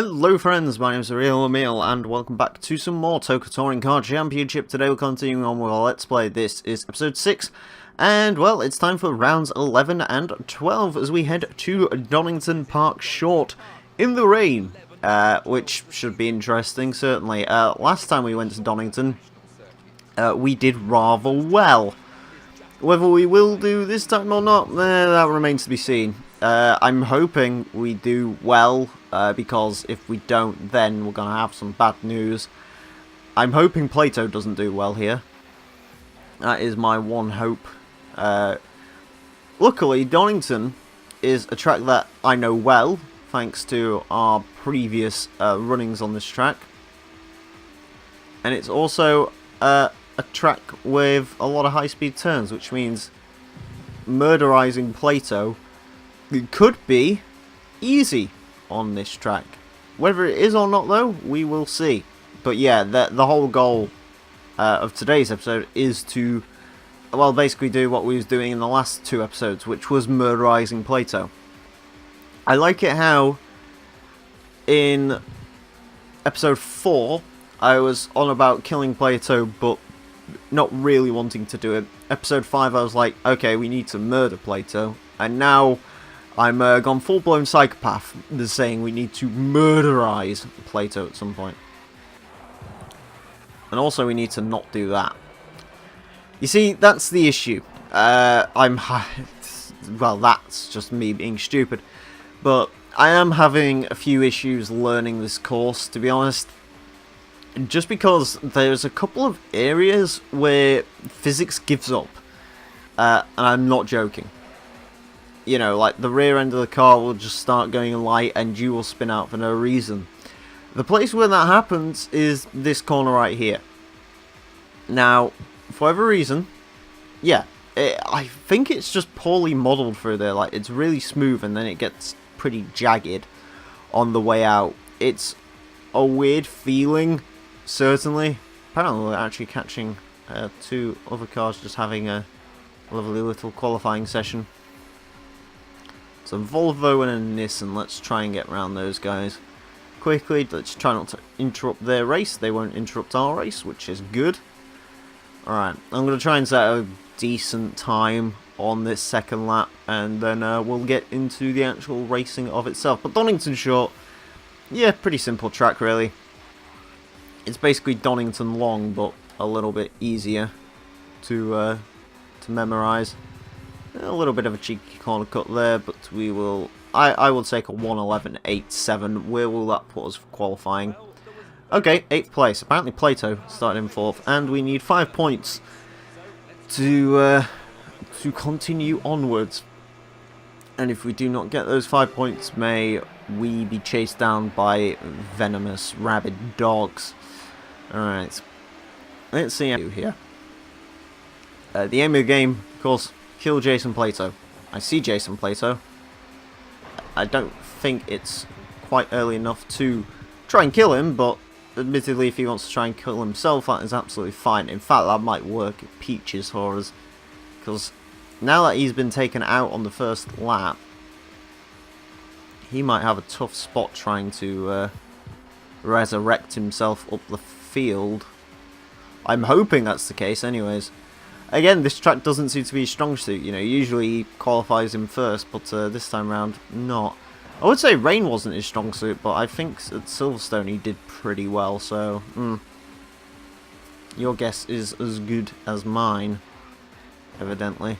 Hello friends, my name is Emile and welcome back to some more TOCA Touring Car Championship. Today we're continuing on with our Let's Play. This is episode 6 and well, it's time for rounds 11 and 12 as we head to Donington Park Short in the rain, which should be interesting certainly. Last time we went to Donington, we did rather well. Whether we will do this time or not, that remains to be seen. I'm hoping we do well, because if we don't, then we're going to have some bad news. I'm hoping Plato doesn't do well here. That is my one hope. Luckily, Donington is a track that I know well, thanks to our previous runnings on this track. And it's also a track with a lot of high-speed turns, which means murderizing Plato could be easy on this track. Whether it is or not, though, we will see. But yeah, the whole goal of today's episode is to, well, basically do what we was doing in the last two episodes, which was murderizing Plato. I like it how in episode 4 I was on about killing Plato, but not really wanting to do it. Episode 5 I was like, okay, we need to murder Plato. And now I'm gone full-blown psychopath, saying we need to murderize Plato at some point. And also we need to not do that. You see, that's the issue. Well, that's just me being stupid. But I am having a few issues learning this course, to be honest. Just because there's a couple of areas where physics gives up. And I'm not joking. You know, like the rear end of the car will just start going light and you will spin out for no reason. The place where that happens is this corner right here. Now, for whatever reason, yeah, I think it's just poorly modelled through there. Like, it's really smooth and then it gets pretty jagged on the way out. It's a weird feeling, certainly. Apparently we're actually catching two other cars just having a lovely little qualifying session. So Volvo and a Nissan, let's try and get around those guys quickly. Let's try not to interrupt their race. They won't interrupt our race, which is good. Alright, I'm going to try and set a decent time on this second lap, and then we'll get into the actual racing of itself. But Donington Short, yeah, pretty simple track really. It's basically Donington Long, but a little bit easier to memorise. A little bit of a cheeky corner cut there, but we will. I will take a 1:11.87. Where will that put us for qualifying? Okay, 8th place. Apparently Plato started in 4th, and we need 5 points to continue onwards. And if we do not get those 5 points, may we be chased down by venomous, rabid dogs. Alright, let's see how we do here. The aim of the game, of course, kill Jason Plato. I see Jason Plato. I don't think it's quite early enough to try and kill him, but admittedly if he wants to try and kill himself, that is absolutely fine. In fact, that might work at peaches for us, because now that he's been taken out on the first lap, he might have a tough spot trying to resurrect himself up the field. I'm hoping that's the case anyways. Again, this track doesn't seem to be a strong suit, you know, usually he qualifies him first, but this time round, not. I would say Rain wasn't his strong suit, but I think at Silverstone he did pretty well, so, your guess is as good as mine, evidently.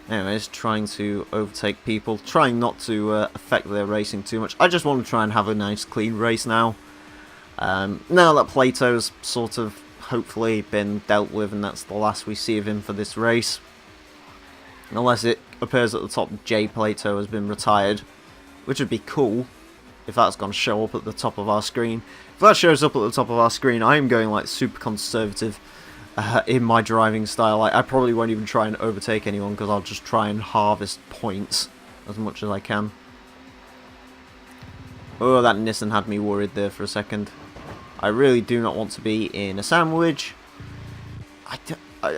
Anyways, trying to overtake people, trying not to affect their racing too much. I just want to try and have a nice clean race now. Now that Plato's sort of hopefully been dealt with and that's the last we see of him for this race, unless it appears at the top J Plato has been retired, which would be cool if that's going to show up at the top of our screen. If that shows up at the top of our screen, I am going like super conservative in my driving style. I probably won't even try and overtake anyone because I'll just try and harvest points as much as I can. Oh, that Nissan had me worried there for a second. I really do not want to be in a sandwich.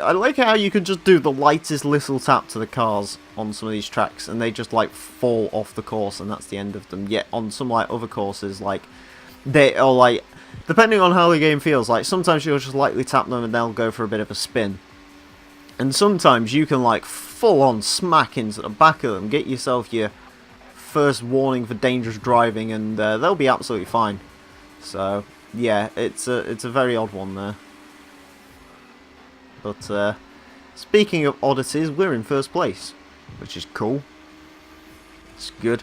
I like how you can just do the lightest little tap to the cars on some of these tracks, and they just like fall off the course, and that's the end of them. Yet on some like other courses, like they are like, depending on how the game feels, like sometimes you'll just lightly tap them and they'll go for a bit of a spin, and sometimes you can like full on smack into the back of them, get yourself your first warning for dangerous driving, and they'll be absolutely fine. So yeah, it's a very odd one there. But speaking of oddities, we're in first place, which is cool. It's good.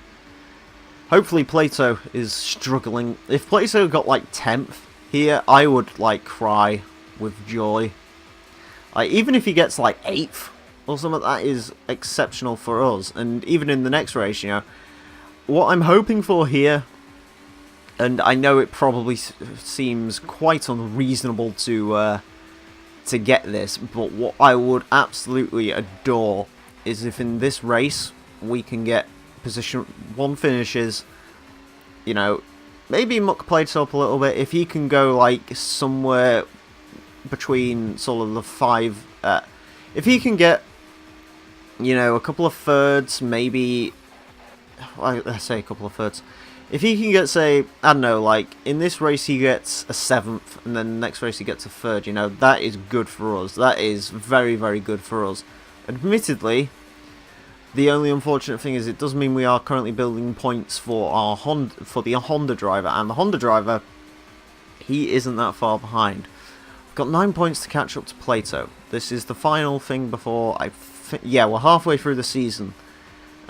Hopefully Plato is struggling. If Plato got like 10th here, I would like cry with joy. Like, even if he gets like 8th or something, that is exceptional for us. And even in the next race, you know, what I'm hoping for here, and I know it probably seems quite unreasonable to get this, but what I would absolutely adore is if in this race we can get position 1 finishes, you know, maybe muck Plato up a little bit. If he can go like somewhere between sort of the 5, if he can get, you know, a couple of thirds, maybe, I say a couple of thirds. If he can get, say, I don't know, like, in this race he gets a 7th, and then the next race he gets a 3rd, you know, that is good for us. That is very, very good for us. Admittedly, the only unfortunate thing is it does mean we are currently building points for our the Honda driver, and the Honda driver, he isn't that far behind. I've got 9 points to catch up to Plato. This is the final thing before yeah, we're halfway through the season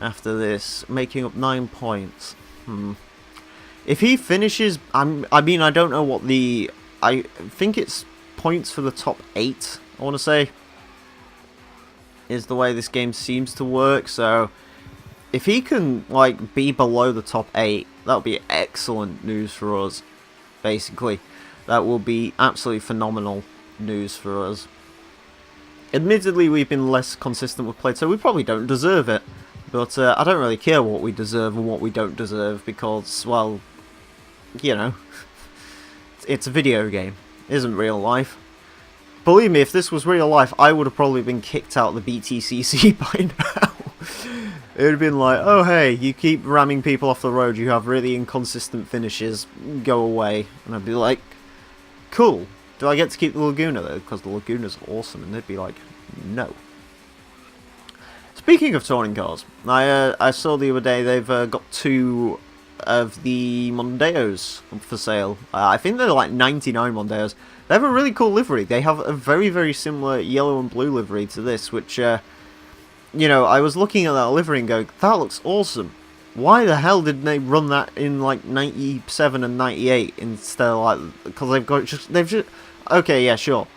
after this, making up 9 points. If he finishes, I mean, I don't know what I think it's points for the top 8, I want to say, is the way this game seems to work. So if he can like be below the top 8, that would be excellent news for us. Basically, that will be absolutely phenomenal news for us. Admittedly, we've been less consistent with play, so we probably don't deserve it. But I don't really care what we deserve and what we don't deserve, because, well, you know, it's a video game. It isn't real life. Believe me, if this was real life, I would have probably been kicked out of the BTCC by now. It would have been like, oh hey, you keep ramming people off the road, you have really inconsistent finishes, go away. And I'd be like, cool, do I get to keep the Laguna though? Because the Laguna's awesome. And they'd be like, no. Speaking of touring cars, I saw the other day they've got 2 of the Mondeos for sale. I think they're like 99 Mondeos. They have a really cool livery. They have a very, very similar yellow and blue livery to this, which, you know, I was looking at that livery and going, that looks awesome. Why the hell didn't they run that in like 97 and 98 instead of like, because they've just, okay, yeah, sure.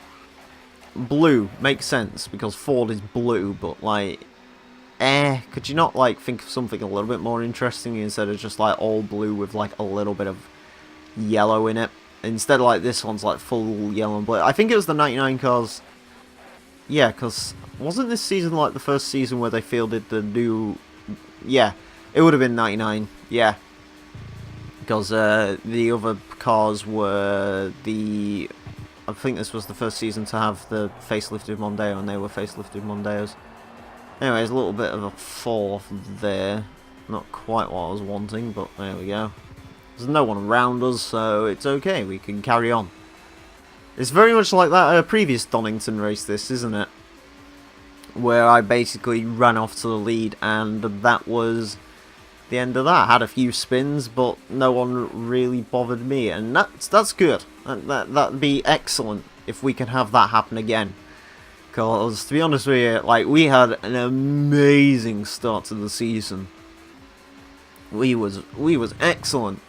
Blue makes sense because Ford is blue, but like, could you not like think of something a little bit more interesting instead of just like all blue with like a little bit of yellow in it? Instead of like this one's like full yellow and blue. I think it was the 99 cars. Yeah, because wasn't this season like the first season where they fielded the new... Yeah, it would have been 99, yeah. Because the other cars were the... I think this was the first season to have the facelifted Mondeo, and they were facelifted Mondeos. Anyways, a little bit of a fall off there. Not quite what I was wanting, but there we go. There's no one around us, so it's okay, we can carry on. It's very much like that previous Donington race, this, isn't it? Where I basically ran off to the lead, and that was the end of that. I had a few spins, but no one really bothered me, and that's good. That'd be excellent if we can have that happen again. Because, to be honest with you, like, we had an amazing start to the season. We was excellent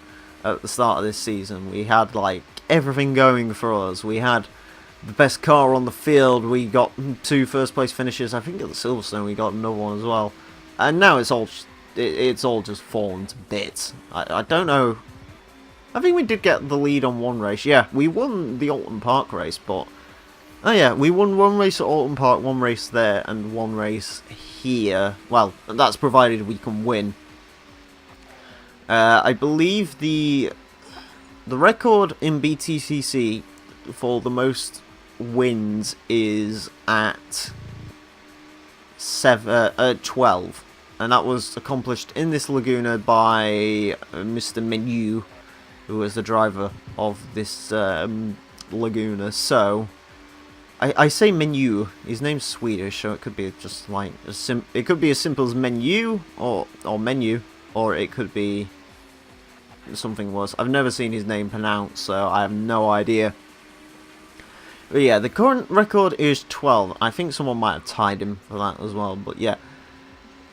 at the start of this season. We had, like, everything going for us. We had the best car on the field. We got 2 first place finishes. I think at the Silverstone we got another one as well. And now it's all just fallen to bits. I don't know. I think we did get the lead on one race. Yeah, we won the Alton Park race, but... Oh yeah, we won 1 race at Alton Park, 1 race there, and 1 race here. Well, that's provided we can win. I believe the record in BTCC for the most wind is at 12, and that was accomplished in this Laguna by Mr. Menu, who was the driver of this Laguna. So I say Menu. His name's Swedish, so it could be just like it could be as simple as menu or menu, or it could be something worse. I've never seen his name pronounced, so I have no idea. But yeah, the current record is 12. I think someone might have tied him for that as well, but yeah.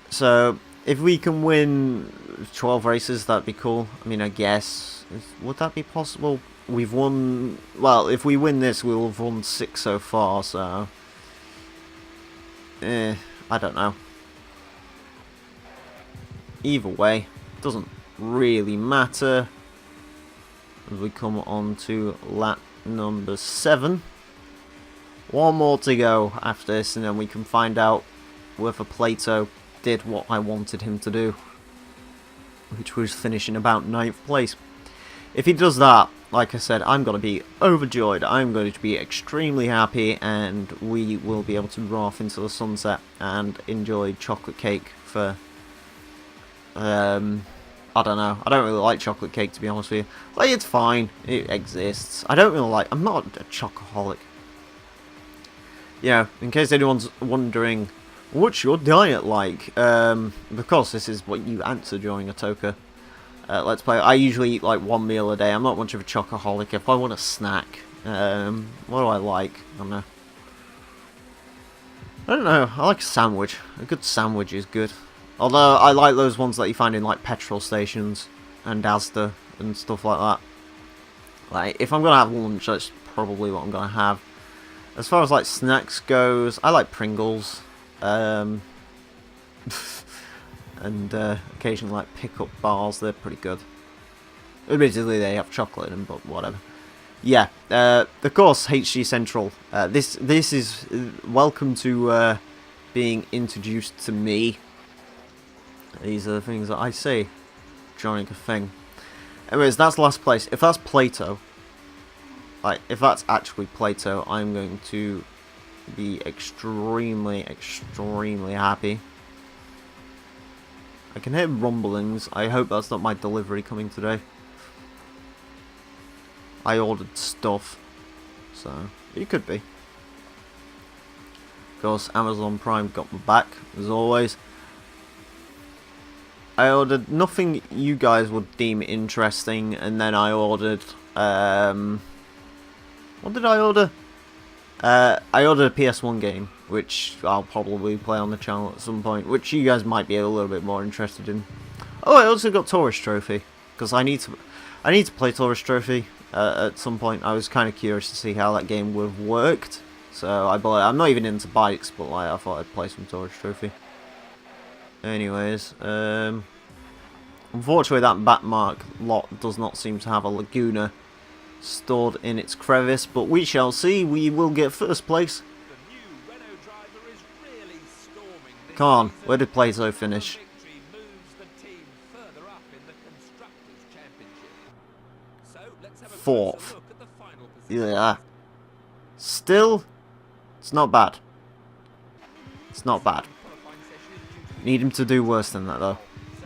So if we can win 12 races, that'd be cool. I mean, I guess, would that be possible? We've won, well, if we win this, we'll have won 6 so far, so I don't know. Either way, doesn't really matter. As we come on to lap number 7. One more to go after this, and then we can find out whether Plato did what I wanted him to do, which was finish in about 9th place. If he does that, like I said, I'm going to be overjoyed. I'm going to be extremely happy, and we will be able to run off into the sunset and enjoy chocolate cake for, I don't know. I don't really like chocolate cake, to be honest with you. Like, it's fine. It exists. I don't really like, I'm not a chocoholic. Yeah, in case anyone's wondering, what's your diet like? Because this is what you answer during a TOCA Let's Play. I usually eat like 1 meal a day. I'm not much of a chocoholic. If I want a snack, what do I like? I don't know. I like a sandwich. A good sandwich is good. Although I like those ones that you find in like petrol stations and Asda and stuff like that. Like, if I'm gonna have lunch, that's probably what I'm gonna have. As far as like snacks goes, I like Pringles, and occasionally like pick-up bars. They're pretty good. Admittedly, they have chocolate in them, but whatever. Yeah, of course, HG Central. This is welcome to being introduced to me. These are the things that I say during a thing. Anyways, that's last place. If that's Plato, like, if that's actually Plato, I'm going to be extremely, extremely happy. I can hear rumblings. I hope that's not my delivery coming today. I ordered stuff, so it could be. Of course, Amazon Prime got my back, as always. I ordered nothing you guys would deem interesting, and then I ordered, what did I order? I ordered a PS1 game, which I'll probably play on the channel at some point, which you guys might be a little bit more interested in. Oh, I also got Tourist Trophy, because I need to play Tourist Trophy at some point. I was kind of curious to see how that game would have worked, so I bought it. I'm not even into bikes, but like, I thought I'd play some Tourist Trophy. Anyways, unfortunately that backmark lot does not seem to have a Laguna stored in its crevice, but we shall see. We will get first place. Come on, where did Plato finish? 4th. Yeah. Still, it's not bad. It's not bad. Need him to do worse than that, though.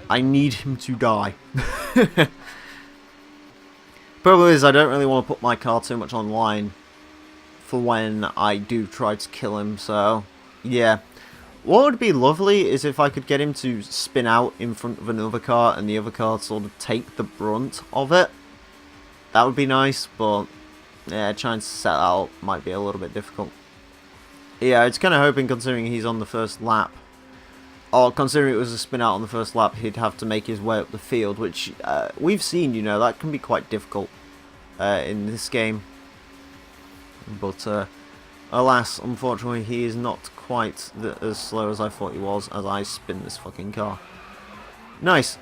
I need him to die. Problem is, I don't really want to put my car too much online for when I do try to kill him, so yeah. What would be lovely is if I could get him to spin out in front of another car and the other car sort of take the brunt of it. That would be nice, but yeah, trying to set that up might be a little bit difficult. Yeah, it's kind of hoping, considering he's on the first lap, or considering it was a spin out on the first lap, he'd have to make his way up the field, which we've seen, you know, that can be quite difficult in this game. But alas, unfortunately, he is not quite as slow as I thought he was as I spin this fucking car. Nice.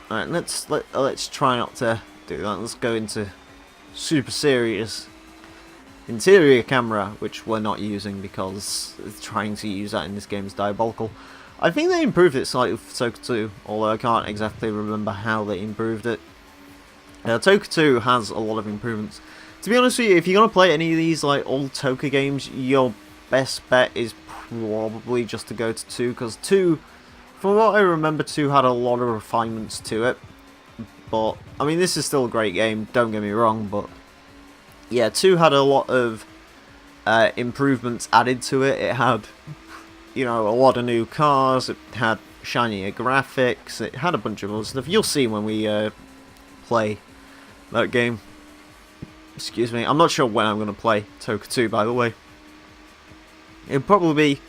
Alright, let's try not to do that. Let's go into super serious interior camera, which we're not using because trying to use that in this game is diabolical. I think they improved it slightly for TOCA 2, although I can't exactly remember how they improved it. TOCA 2 has a lot of improvements. To be honest with you, if you're going to play any of these like old TOCA games, your best bet is probably just to go to 2, because 2, from what I remember, 2 had a lot of refinements to it. But, I mean, this is still a great game, don't get me wrong, but yeah, 2 had a lot of improvements added to it. It had, you know, a lot of new cars, it had shinier graphics, it had a bunch of other stuff. You'll see when we play that game. Excuse me, I'm not sure when I'm going to play TOCA 2, by the way. It'll probably be...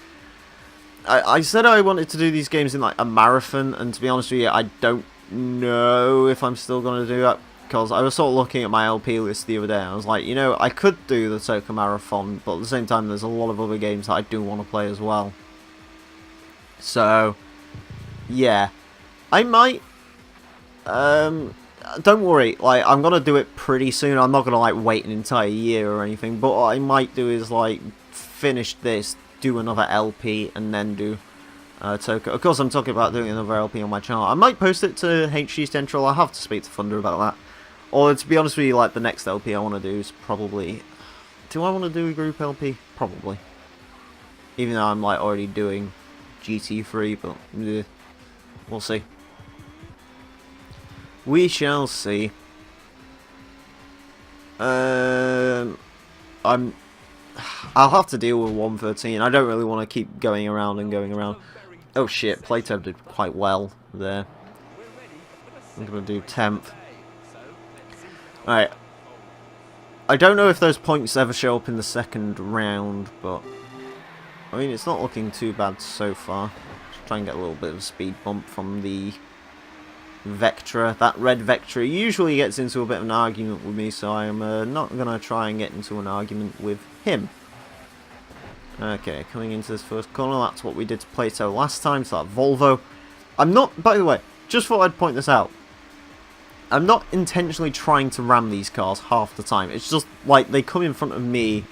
I said I wanted to do these games in like a marathon, and to be honest with you, I don't know if I'm still going to do that, because I was sort of looking at my LP list the other day, and I was like, you know, I could do the TOCA marathon, but at the same time, there's a lot of other games that I do want to play as well. So, yeah. I might... don't worry, like, I'm gonna do it pretty soon. I'm not gonna, like, wait an entire year or anything, but what I might do is, like, finish this, do another LP, and then do TOCA. Of course, I'm talking about doing another LP on my channel. I might post it to HG Central. I'll have to speak to Thunder about that. Or, to be honest with you, like, the next LP I want to do is probably... Do I want to do a group LP? Probably. Even though I'm, like, already doing GT3, but... we'll see. We shall see. I'll have to deal with 113. I don't really want to keep going around and going around. Oh shit, Plato did quite well there. I'm going to do 10th. Alright. I don't know if those points ever show up in the second round, but... I mean, it's not looking too bad so far. Just try and get a little bit of a speed bump from the... Vectra. That red Vectra usually gets into a bit of an argument with me, so I'm not going to try and get into an argument with him. Okay, coming into this first corner, that's what we did to Plato last time, so that Volvo. I'm not, by the way, just thought I'd point this out. I'm not intentionally trying to ram these cars half the time. It's just, like, they come in front of me,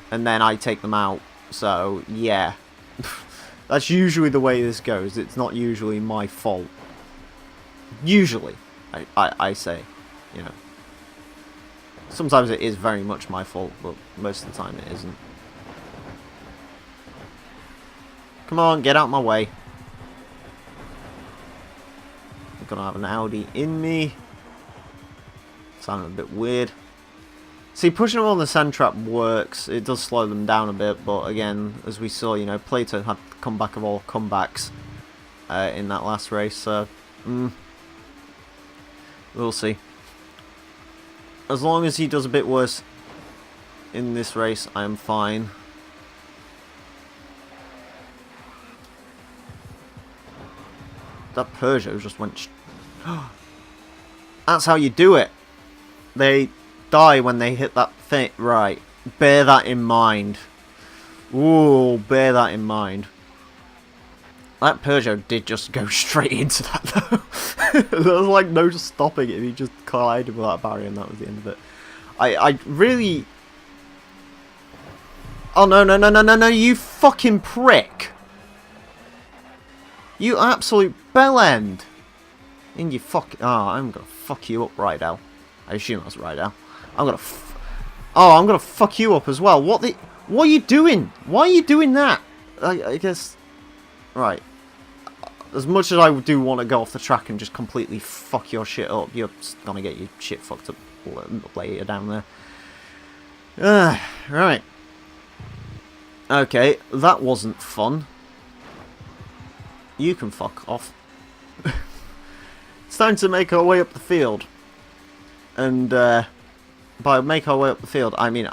and then I take them out. So, yeah. That's usually the way this goes. It's not usually my fault. Usually, I say, you know. Sometimes it is very much my fault, but most of the time it isn't. Come on, get out my way. I'm gonna have an Audi in me. Sounding a bit weird. See, pushing them on the sand trap works. It does slow them down a bit, but again, as we saw, you know, Plato had the comeback of all comebacks in that last race, so... We'll see. As long as he does a bit worse in this race, I am fine. That Peugeot just went... That's how you do it. They die when they hit that thing. Right. Bear that in mind. Ooh, bear that in mind. That Peugeot did just go straight into that, though. There was, like, no stopping it. He just collided with that barrier, and that was the end of it. I really... Oh, no, you fucking prick! You absolute bellend! And you fuck... Oh, I'm gonna fuck you up, Rydell. I assume that's Rydell. I'm gonna Oh, I'm gonna fuck you up as well. What are you doing? Why are you doing that? I guess... Right. As much as I do want to go off the track and just completely fuck your shit up, you're gonna get your shit fucked up later down there. Right. Okay, that wasn't fun. You can fuck off. It's time to make our way up the field. And, by make our way up the field, I mean,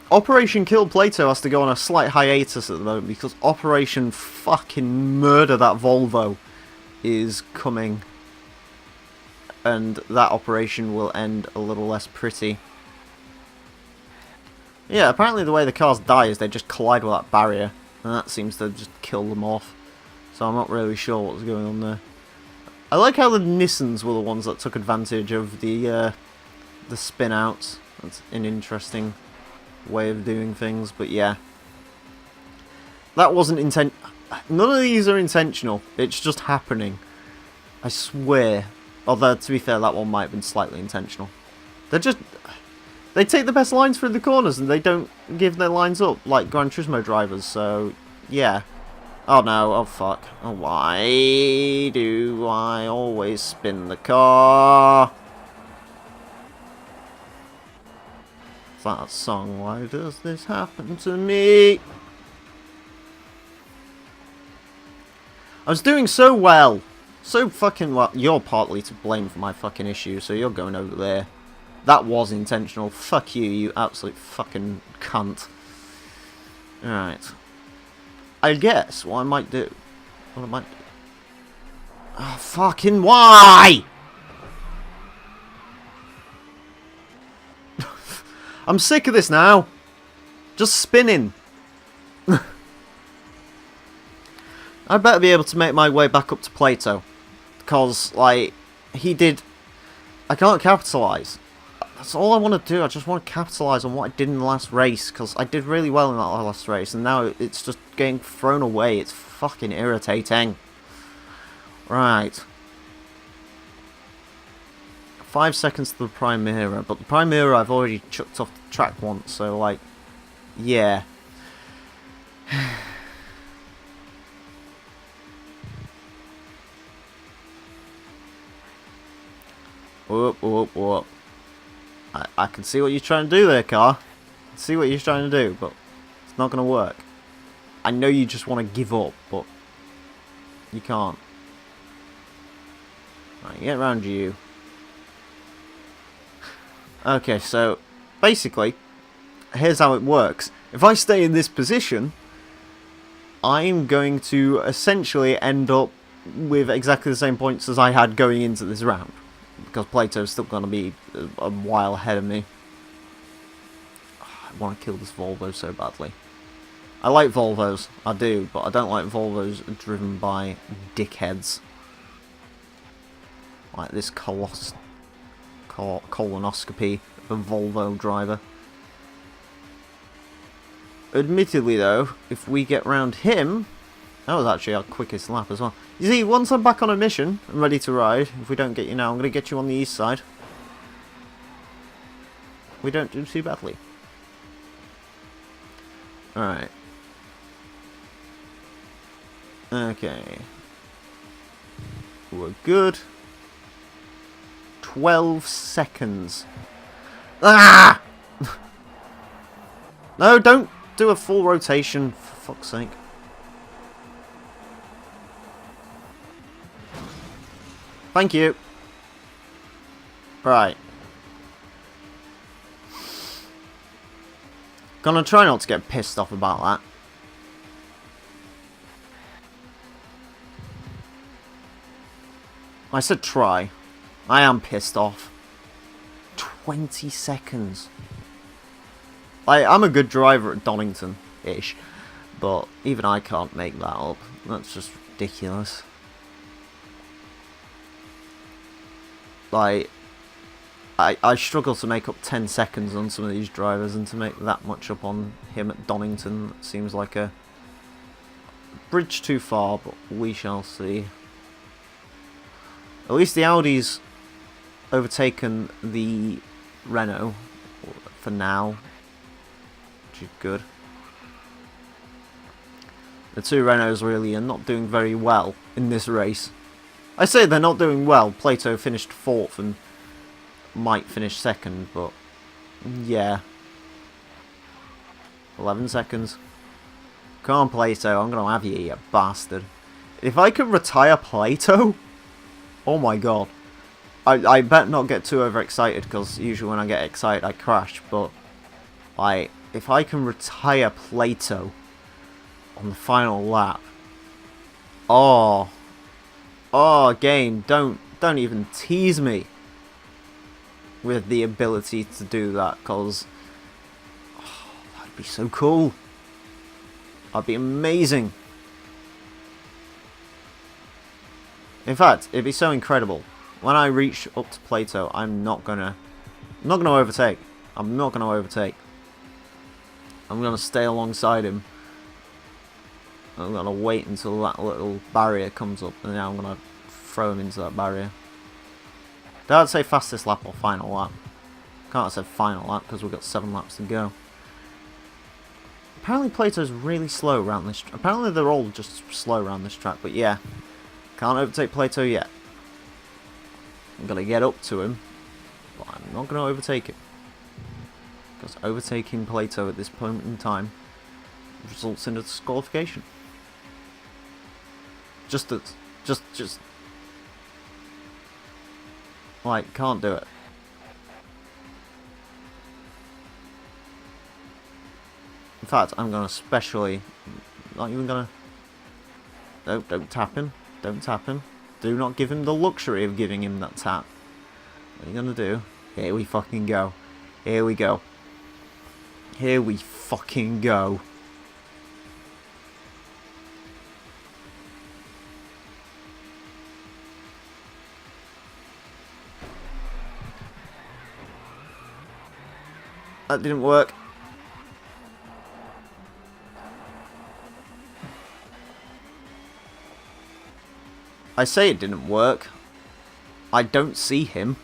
Operation Kill Plato has to go on a slight hiatus at the moment because Operation fucking Murder That Volvo is coming. And that operation will end a little less pretty. Yeah, apparently the way the cars die is they just collide with that barrier. And that seems to just kill them off. So I'm not really sure what's going on there. I like how the Nissans were the ones that took advantage of the spin outs. That's an interesting way of doing things, but yeah. That wasn't none of these are intentional. It's just happening. I swear. Although, to be fair, that one might have been slightly intentional. They're just... They take the best lines through the corners and they don't give their lines up like Gran Turismo drivers, so yeah. Oh no, oh fuck. Oh, why do I always spin the car? Is that a song? Why does this happen to me? I was doing so well. So fucking well. You're partly to blame for my fucking issue, so you're going over there. That was intentional. Fuck you, you absolute fucking cunt. Alright. I guess what I might do. What I might do. Oh, fucking why? I'm sick of this now. Just spinning. I better be able to make my way back up to Plato. Because, like, he did... I can't capitalise. That's all I want to do. I just want to capitalise on what I did in the last race. Because I did really well in that last race. And now it's just getting thrown away. It's fucking irritating. Right. 5 seconds to the Primera. But the Primera I've already chucked off the track once. So, like, yeah. Whoop, whoop, whoop. I can see what you're trying to do there, car. I can see what you're trying to do, but it's not going to work. I know you just want to give up, but you can't. Right, get around you. Okay, so basically, here's how it works. If I stay in this position, I'm going to essentially end up with exactly the same points as I had going into this round. Because Plato's still going to be a while ahead of me. I want to kill this Volvo so badly. I like Volvos, I do, but I don't like Volvos driven by dickheads. Like this colonoscopy of a Volvo driver. Admittedly though, if we get round him... That was actually our quickest lap as well. You see, once I'm back on a mission and ready to ride, if we don't get you now, I'm going to get you on the east side. We don't do too badly. Alright. Okay. We're good. 12 seconds. Ah! No, don't do a full rotation, for fuck's sake. Thank you. Right. Gonna try not to get pissed off about that. I said try. I am pissed off. 20 seconds. I'm a good driver at Donington-ish, but even I can't make that up. That's just ridiculous. Like, I struggle to make up 10 seconds on some of these drivers, and to make that much up on him at Donington seems like a bridge too far, but we shall see. At least the Audi's overtaken the Renault for now, which is good. The two Renaults really are not doing very well in this race. I say they're not doing well. Plato finished 4th and might finish 2nd, but yeah. 11 seconds. Come on, Plato, I'm going to have you, you bastard. If I could retire Plato, oh my god. I better not get too overexcited, because usually when I get excited I crash, but like, if I can retire Plato on the final lap, oh, game, don't even tease me with the ability to do that, because that'd be so cool. That'd be amazing. In fact, it'd be so incredible. When I reach up to Plato, I'm not gonna overtake. I'm not gonna overtake. I'm gonna stay alongside him. I'm gonna wait until that little barrier comes up, and then I'm gonna throw him into that barrier. Did I say fastest lap or final lap? can't have said final lap because we've got 7 laps to go. Apparently Plato's really slow around this. Apparently they're all just slow around this track, but yeah. Can't overtake Plato yet. I'm going to get up to him, but I'm not going to overtake him. Because overtaking Plato at this point in time results in a disqualification. Just like, can't do it. In fact, I'm gonna especially, not even gonna, don't tap him, don't tap him. Do not give him the luxury of giving him that tap. What are you gonna do? Here we fucking go. Here we go. Here we fucking go. That didn't work. I say it didn't work. I don't see him.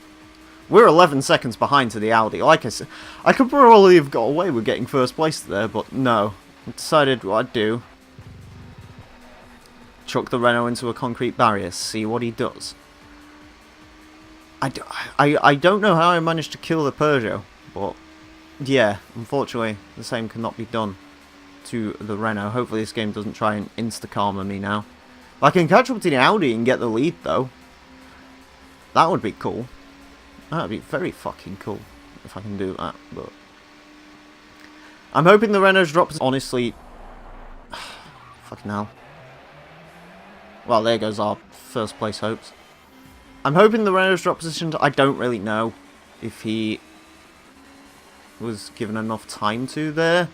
We're 11 seconds behind to the Audi. Like I said, I could probably have got away with getting first place there, but no. I decided what I'd do. Chuck the Renault into a concrete barrier, see what he does. I don't know how I managed to kill the Peugeot, but yeah, unfortunately, the same cannot be done to the Renault. Hopefully this game doesn't try and insta-karma me now. I can catch up to the Audi and get the lead, though. That would be cool. That would be very fucking cool if I can do that, but I'm hoping the Renault's drops. Honestly, fucking hell. Well, there goes our first place hopes. I'm hoping the Renault's drop position. I don't really know if he was given enough time to there.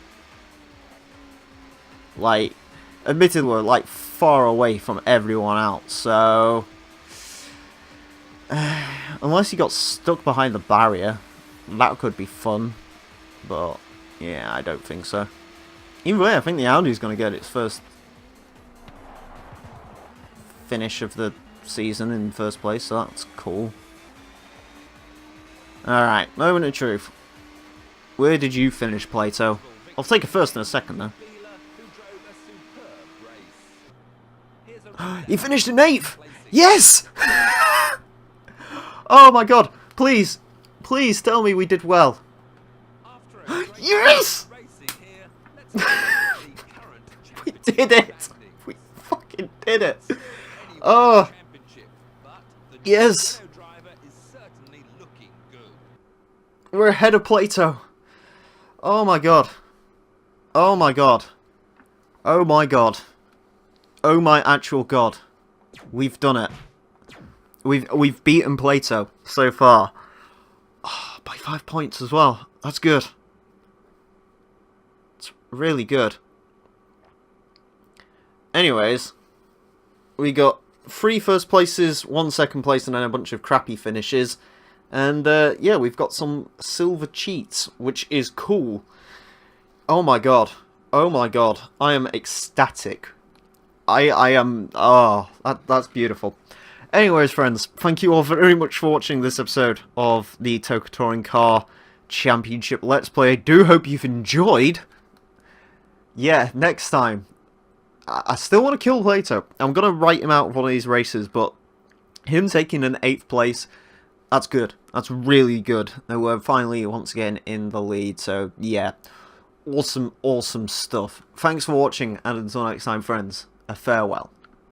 Like, admittedly, we're like far away from everyone else, so unless he got stuck behind the barrier, that could be fun. But yeah, I don't think so. Either way, I think the Audi's going to get its first finish of the season in first place, so that's cool. Alright, moment of truth. Where did you finish, Plato? I'll take a first and a second, though. He finished in 8th! Yes! Oh my god, please, please tell me we did well. Yes! We did it! We fucking did it! Oh! Yes! We're ahead of Plato. Oh my god. Oh my god. Oh my god. Oh my actual god. We've done it. We've beaten Plato so far. Oh, by 5 points as well. That's good. It's really good. Anyways, we got 3 first places, 1 second place, and then a bunch of crappy finishes. And yeah, we've got some silver cheats, which is cool. Oh my god. Oh my god. I am ecstatic. I am... Oh, that's beautiful. Anyways, friends, thank you all very much for watching this episode of the TOCA Touring Car Championship Let's Play. I do hope you've enjoyed. Yeah, next time. I still want to kill Plato. I'm going to write him out of one of these races, but him taking an 8th place, that's good. That's really good. And we're finally, once again, in the lead. So, yeah. Awesome, awesome stuff. Thanks for watching, and until next time, friends, a farewell.